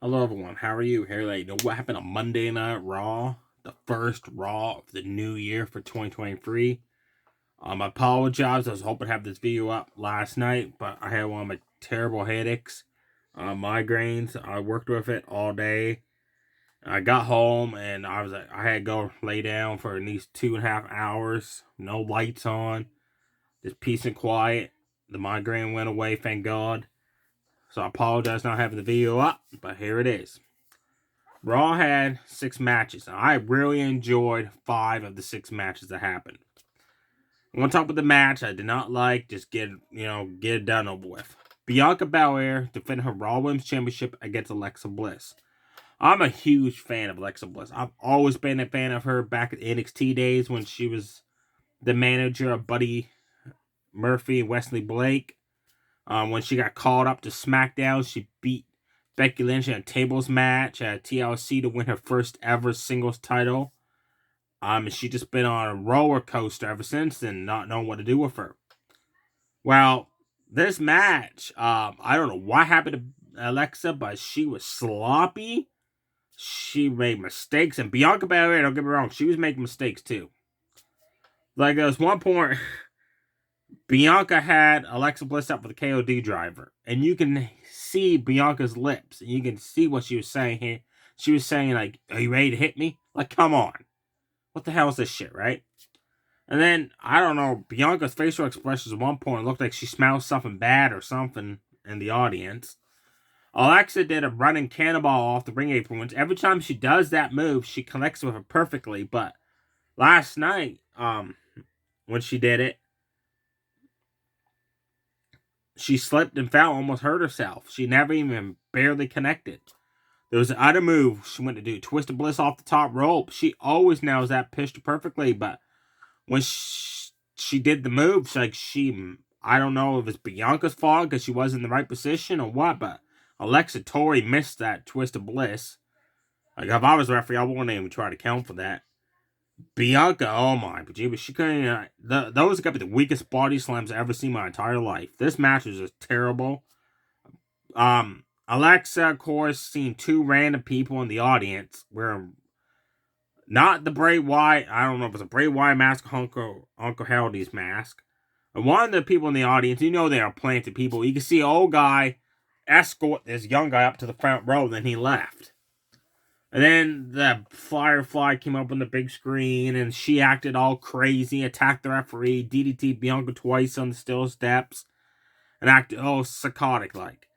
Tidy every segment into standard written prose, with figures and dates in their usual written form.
Hello, everyone. How are you? Here, you know what happened on Monday Night Raw, the first Raw of the new year for 2023. I apologize. I was hoping to have this video up last night, but I had one of my terrible headaches, migraines. I worked with it all day. I got home and I had to go lay down for at least 2.5 hours. No lights on, just peace and quiet. The migraine went away, thank God. So I apologize not having the video up, but here it is. Raw had 6 matches. I really enjoyed 5 of the 6 matches that happened. I want to talk about the match I did not like. Just get it done over with. Bianca Belair defended her Raw Women's Championship against Alexa Bliss. I'm a huge fan of Alexa Bliss. I've always been a fan of her back at NXT days when she was the manager of Buddy Murphy and Wesley Blake. When she got called up to SmackDown, she beat Becky Lynch in a tables match at TLC to win her first ever singles title. And she just been on a roller coaster ever since and not knowing what to do with her. Well, this match, I don't know what happened to Alexa, but she was sloppy. She made mistakes, and Bianca Belair, don't get me wrong, she was making mistakes too. Like there was one point, Bianca had Alexa Bliss up for the KOD driver, and you can see Bianca's lips, and you can see what she was saying here. She was saying, like, are you ready to hit me? Like, come on. What the hell is this shit, right? And then, I don't know, Bianca's facial expressions at one point looked like she smelled something bad or something in the audience. Alexa did a running cannonball off the ring apron, which every time she does that move, she connects with it perfectly, but last night, when she did it, she slipped and fell, almost hurt herself. She never even barely connected. There was another move she went to do, Twisted Bliss off the top rope. She always nails that picture perfectly, but when she did the move, I don't know if it's Bianca's fault because she wasn't in the right position or what, but Alexa Tori missed that Twisted Bliss. Like, if I was a referee, I wouldn't even try to count for that. Bianca, oh my, but she couldn't. Those got to be the weakest body slams I've ever seen in my entire life. This match was just terrible. Alexa, of course, seen 2 random people in the audience wearing not the Bray Wyatt. I don't know if it's a Bray Wyatt mask or Uncle Harold's mask. And one of the people in the audience, they are planted people. You can see an old guy escort this young guy up to the front row, then he left. And then the Firefly came up on the big screen, and she acted all crazy, attacked the referee, DDT Bianca twice on the steel steps, and acted all psychotic like.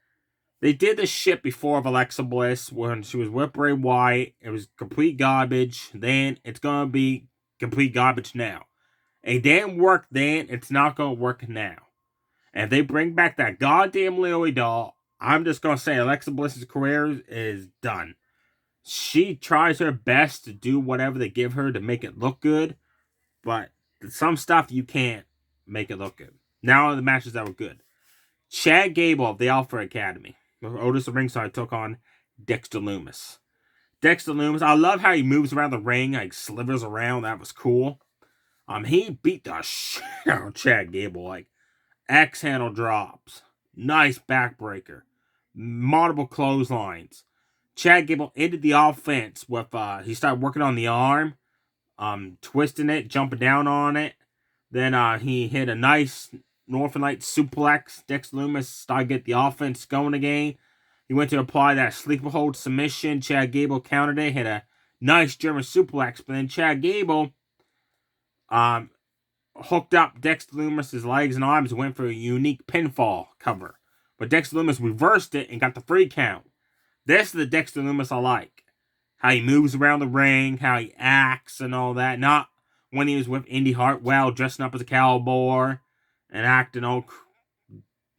They did this shit before of Alexa Bliss when she was with Bray Wyatt. It was complete garbage. Then it's gonna be complete garbage now. It didn't work then. It's not gonna work now. And if they bring back that goddamn Lily doll, I'm just gonna say Alexa Bliss's career is done. She tries her best to do whatever they give her to make it look good, but some stuff you can't make it look good. Now the matches that were good. Chad Gable of the Alpha Academy. Otis Ringside took on Dexter Lumis. Dexter Lumis, I love how he moves around the ring, like slivers around. That was cool. He beat the shit out of Chad Gable, like X handle drops, nice backbreaker, multiple clotheslines. Chad Gable ended the offense with he started working on the arm, twisting it, jumping down on it. Then he hit a nice Northern Light suplex. Dexter Lumis started to get the offense going again. He went to apply that sleeper hold submission. Chad Gable countered it, hit a nice German suplex, but then Chad Gable hooked up Dexter Lumis' legs and arms and went for a unique pinfall cover. But Dexter Lumis reversed it and got the free count. This is the Dexter Lumis I like. How he moves around the ring, how he acts and all that. Not when he was with Indy Hartwell dressing up as a cowboy and acting all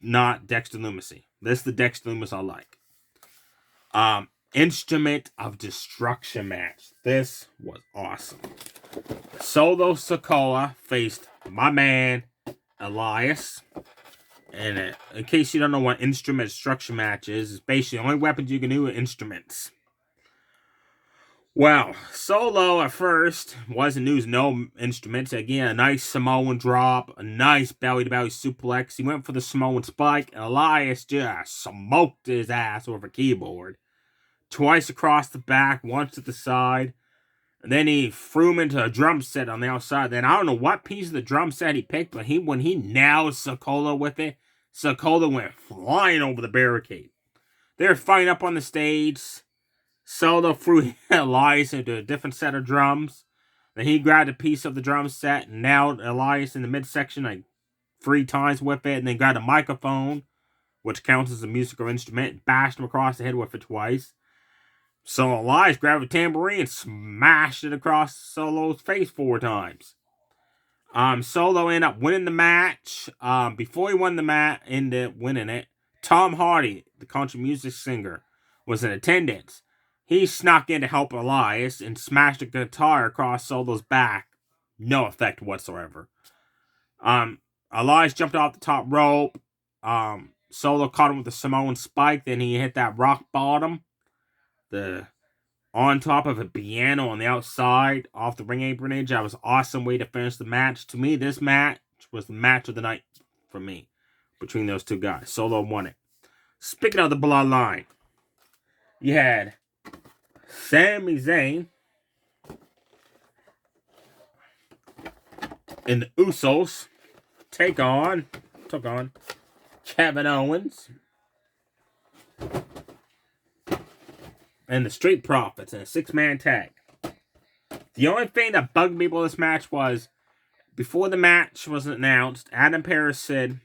not Dexter Lumis-y. This is the Dexter Lumis I like. Instrument of Destruction match. This was awesome. Solo Sikoa faced my man Elias. And in case you don't know what instrument destruction match is, it's basically the only weapons you can do are instruments. Well, Solo at first wasn't using no instruments. Again, a nice Samoan drop, a nice belly-to-belly suplex. He went for the Samoan spike, and Elias just smoked his ass over a keyboard. twice across the back, once to the side. And then he threw him into a drum set on the outside. Then I don't know what piece of the drum set he picked, but when he nailed Sikola with it, Sikola went flying over the barricade. They were fighting up on the stage. Solo threw Elias into a different set of drums. Then he grabbed a piece of the drum set and nailed Elias in the midsection like 3 times with it. And then grabbed a microphone, which counts as a musical instrument, and bashed him across the head with it twice. So Elias grabbed a tambourine and smashed it across Solo's face 4 times. Solo ended up winning the match. Before he won the match, ended up winning it, Tom Hardy, the country music singer, was in attendance. He snuck in to help Elias and smashed a guitar across Solo's back. No effect whatsoever. Elias jumped off the top rope. Solo caught him with a Samoan spike. Then he hit that rock bottom. On top of a piano on the outside off the ring apron edge. That was an awesome way to finish the match. To me, this match was the match of the night for me between those two guys. Solo won it. Speaking of the bloodline, you had Sami Zayn and the Usos took on Kevin Owens and the Street Profits in a 6-man tag. The only thing that bugged me about this match was, before the match was announced, Adam Pearce said,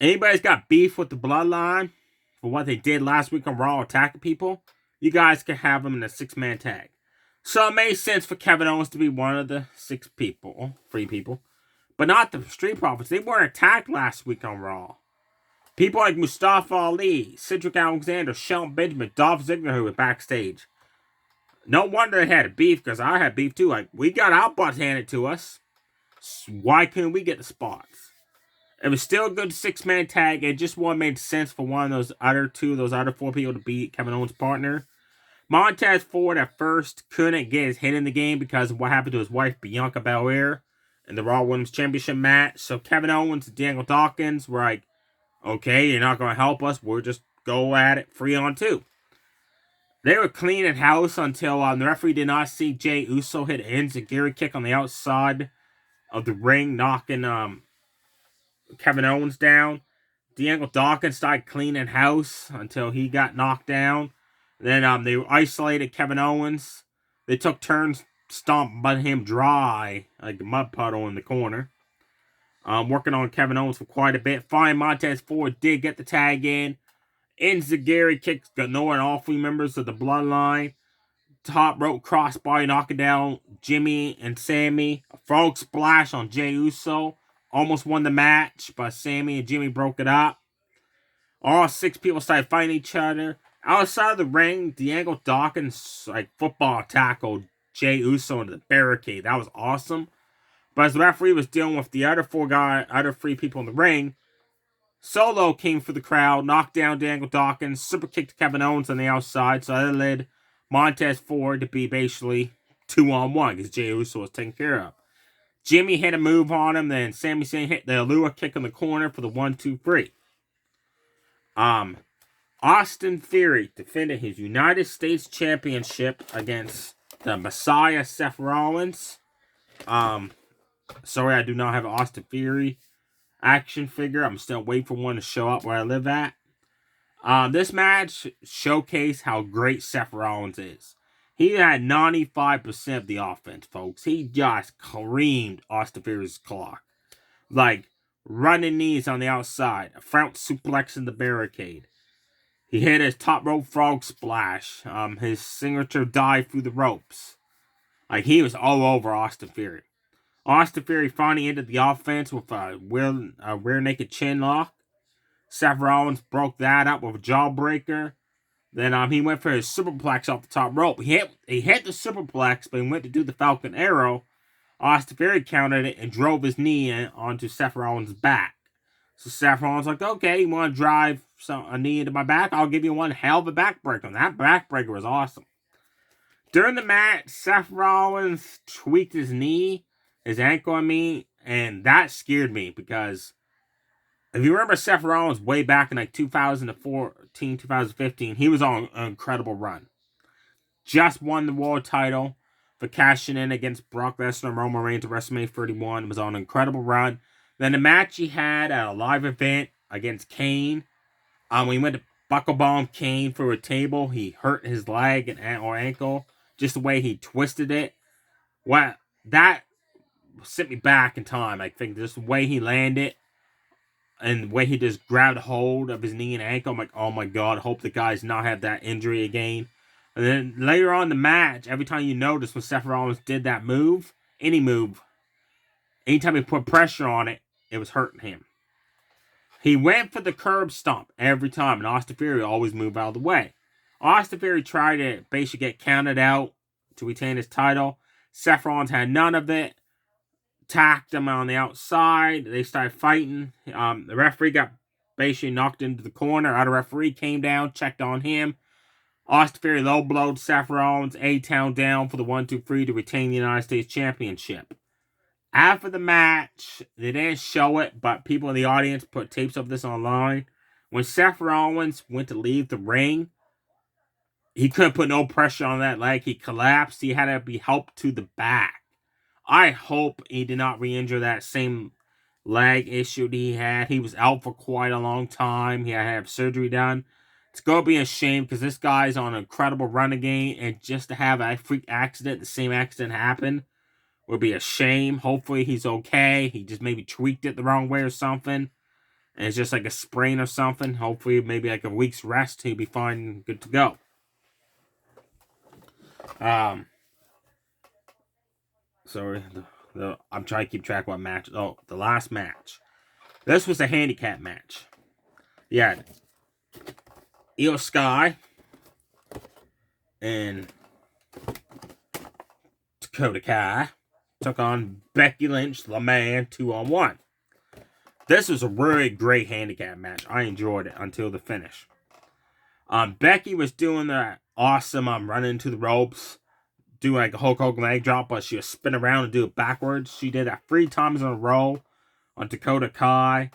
anybody's got beef with the Bloodline for what they did last week on Raw attacking people, you guys can have them in a 6-man tag. So it made sense for Kevin Owens to be one of the 3 people. But not the Street Profits. They weren't attacked last week on Raw. People like Mustafa Ali, Cedric Alexander, Shelton Benjamin, Dolph Ziggler who were backstage. No wonder they had a beef, because I had beef too. Like, we got our butts handed to us. Why couldn't we get the spots? It was still a good 6-man tag. It just made sense for one of those other 4 people to beat Kevin Owens' partner. Montez Ford at first couldn't get his hit in the game because of what happened to his wife Bianca Belair in the Raw Women's Championship match. So Kevin Owens and Daniel Dawkins were like, okay, you're not going to help us. We'll just go at it 3-on-2. They were cleaning house until the referee did not see Jey Uso hit an enziguri kick on the outside of the ring, knocking Kevin Owens down. Daniel Dawkins started cleaning house until he got knocked down. Then they isolated Kevin Owens. They took turns stomping him dry, like a mud puddle in the corner. Working on Kevin Owens for quite a bit. Finally, Montez Ford did get the tag in. Enziguri kicks Gano and all 3 members of the Bloodline. Top rope crossbody knocking down Jimmy and Sammy. A frog splash on Jey Uso. Almost won the match, but Sammy and Jimmy broke it up. All 6 people started fighting each other. Outside of the ring, Daniel Dawkins football tackled Jey Uso into the barricade. That was awesome. But as the referee was dealing with the other 3 people in the ring, Solo came for the crowd, knocked down Daniel Dawkins, super kicked Kevin Owens on the outside, so that led Montez Ford to be basically 2-on-1 because Jey Uso was taken care of. Jimmy hit a move on him, then Sami Zayn hit the Alua kick in the corner for the 1-2-3. Austin Theory defended his United States Championship against the Messiah Seth Rollins. Sorry, I do not have an Austin Theory action figure. I'm still waiting for one to show up where I live at. This match showcased how great Seth Rollins is. He had 95% of the offense, folks. He just creamed Austin Theory's clock. Like, running knees on the outside, a front suplex in the barricade. He hit his top rope frog splash. His signature dive through the ropes. Like, he was all over Austin Theory. Austin Theory finally ended the offense with a rear naked chin lock. Seth Rollins broke that up with a jawbreaker. Then he went for his superplex off the top rope. He hit the superplex, but he went to do the Falcon Arrow. Austin Theory countered it and drove his knee onto Seth Rollins' back. So Seth Rollins was like, okay, you want to drive a knee into my back? I'll give you one hell of a backbreaker. And that backbreaker was awesome. During the match, Seth Rollins tweaked his knee, his ankle, and that scared me because if you remember Seth Rollins way back in like 2014, 2015, he was on an incredible run. Just won the world title for cashing in against Brock Lesnar and Roman Reigns at WrestleMania 31. It was on an incredible run. Then the match he had at a live event against Kane, when he went to buckle bomb Kane through a table, he hurt his leg or ankle. Just the way he twisted it. Well, that sent me back in time. I think just the way he landed and the way he just grabbed hold of his knee and ankle, I'm like, oh my god, I hope the guys not have that injury again. And then later on in the match, every time you notice when Seth Rollins did that move, any move, anytime he put pressure on it, it was hurting him. He went for the curb stomp every time, and Austin Theory always moved out of the way. Austin Theory tried to basically get counted out to retain his title. Seth Rollins had none of it. Tacked him on the outside. They started fighting. The referee got basically knocked into the corner. Other referee came down, checked on him. Austin Theory low-blowed Seth Rollins, A-Town down for the 1-2-3 to retain the United States Championship. After the match, they didn't show it, but people in the audience put tapes of this online. When Seth Rollins went to leave the ring, he couldn't put no pressure on that leg. He collapsed. He had to be helped to the back. I hope he did not re-injure that same leg issue that he had. He was out for quite a long time. He had to have surgery done. It's going to be a shame because this guy's on an incredible run again, and just to have a freak accident, the same accident happen, would be a shame. Hopefully he's okay. He just maybe tweaked it the wrong way or something. And it's just like a sprain or something. Hopefully maybe like a week's rest, he'll be fine and good to go. Sorry, I'm trying to keep track of what match. Oh, the last match. This was a handicap match. Yeah. Io Sky and Dakota Kai took on Becky Lynch, the Man, 2-on-1. This was a really great handicap match. I enjoyed it until the finish. Becky was doing that awesome running into the ropes, doing like a Hulk Hogan leg drop, but she would spin around and do it backwards. She did that 3 times in a row on Dakota Kai.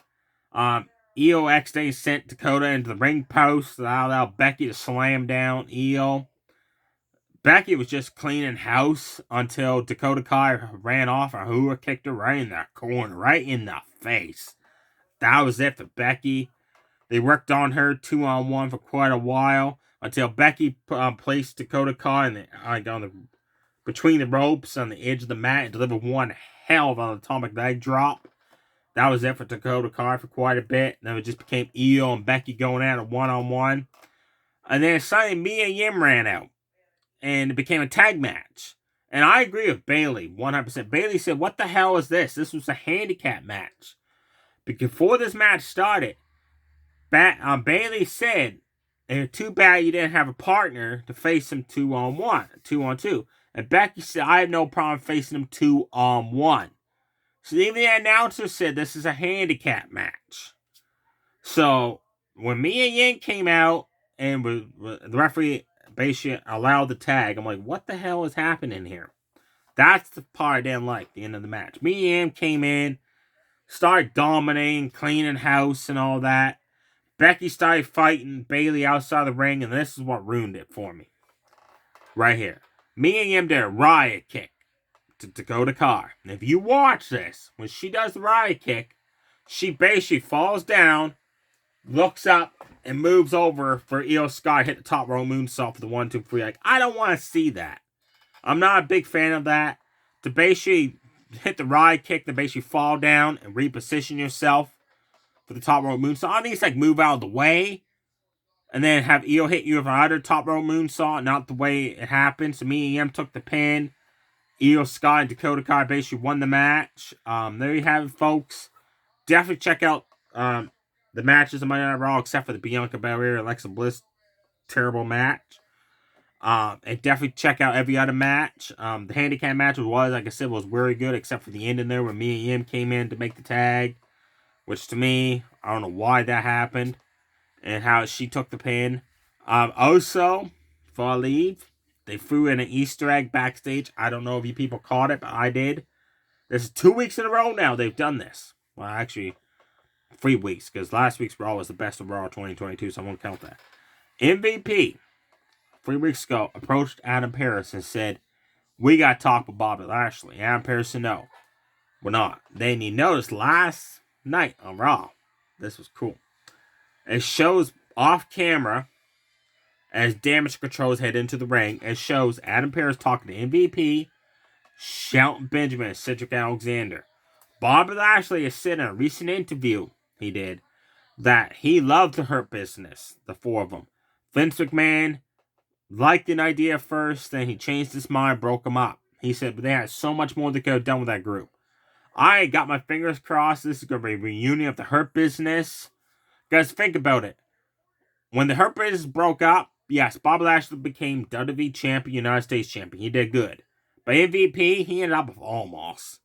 Io X-Day sent Dakota into the ring post, allowed Becky to slam down Io. Becky was just cleaning house until Dakota Kai ran off and hooah kicked her right in the corner, right in the face. That was it for Becky. They worked on her 2-on-1 for quite a while until Becky placed Dakota Kai between the ropes on the edge of the mat and delivered one hell of an atomic leg drop. That was it for Dakota Kai for quite a bit. Then it just became Io and Becky going at it 1-on-1. And then suddenly Mia Yim ran out. And it became a tag match. And I agree with Bayley 100%. Bayley said, what the hell is this? This was a handicap match. But before this match started, Bayley said, it's too bad you didn't have a partner to face him 2-on-1, 2-on-2. And Becky said, I have no problem facing him 2-on-1. So even the announcer said this is a handicap match. So when Mia Yim came out and the referee basically allowed the tag, I'm like, what the hell is happening here? That's the part I didn't like, the end of the match. Mia Yim came in, started dominating, cleaning house and all that. Becky started fighting Bayley outside the ring, and this is what ruined it for me. Right here. Mia Yim did a riot kick to Dakota Kai. And if you watch this, when she does the riot kick, she basically falls down, looks up, and moves over for Io Sky to hit the top row moonsault for the 1-2-3. Like, I don't want to see that. I'm not a big fan of that. To basically hit the riot kick, to basically fall down and reposition yourself for the top row moonsault. I think it's like move out of the way and then have Io hit you with another top row moonsault, not the way it happened. So Mia Yim took the pin. Io Sky and Dakota Kai basically won the match. There you have it, folks. Definitely check out the matches of Monday Night Raw, except for the Bianca Belair Alexa Bliss terrible match. And definitely check out every other match. The handicap match was, like I said, was very good, except for the ending there where Mia Yim came in to make the tag, which to me, I don't know why that happened and how she took the pin. Also, before I leave, they threw in an Easter egg backstage. I don't know if you people caught it, but I did. This is 2 weeks in a row now they've done this. Well, actually, 3 weeks, because last week's Raw was the best of Raw 2022, so I won't count that. MVP, 3 weeks ago, approached Adam Pearce and said, we got to talk with Bobby Lashley. Adam Pearce said, no, we're not. Then you noticed last night on Raw, this was cool. It shows off camera as Damage Control's head into the ring. It shows Adam Pearce talking to MVP, Shelton Benjamin, and Cedric Alexander. Bobby Lashley has said in a recent interview he did that he loved the Hurt Business, the 4 of them. Vince McMahon liked an idea first, then he changed his mind, broke them up. He said, but they had so much more they could have done with that group. I got my fingers crossed this is going to be a reunion of the Hurt Business. Guys, think about it. When the Hurt Business broke up, yes, Bobby Lashley became WWE Champion, United States Champion. He did good. But MVP, he ended up with Almost.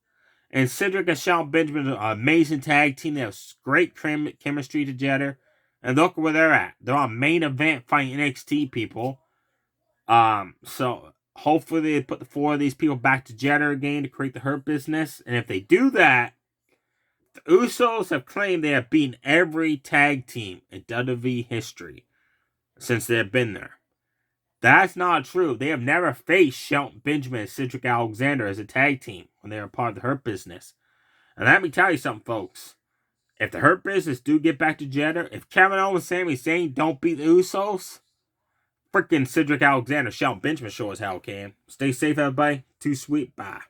And Cedric and Shelton Benjamin are an amazing tag team. They have great chemistry together. And look where they're at. They're on main event fighting NXT people. So hopefully they put the 4 of these people back together again to create the Hurt Business. And if they do that, the Usos have claimed they have beaten every tag team in WWE history since they have been there. That's not true. They have never faced Shelton Benjamin and Cedric Alexander as a tag team when they were part of the Hurt Business. And let me tell you something, folks. If the Hurt Business do get back together, if Kevin Owens and Sami Zayn don't beat the Usos, freaking Cedric Alexander, Shelton Benjamin sure as hell can. Stay safe, everybody. Too sweet. Bye.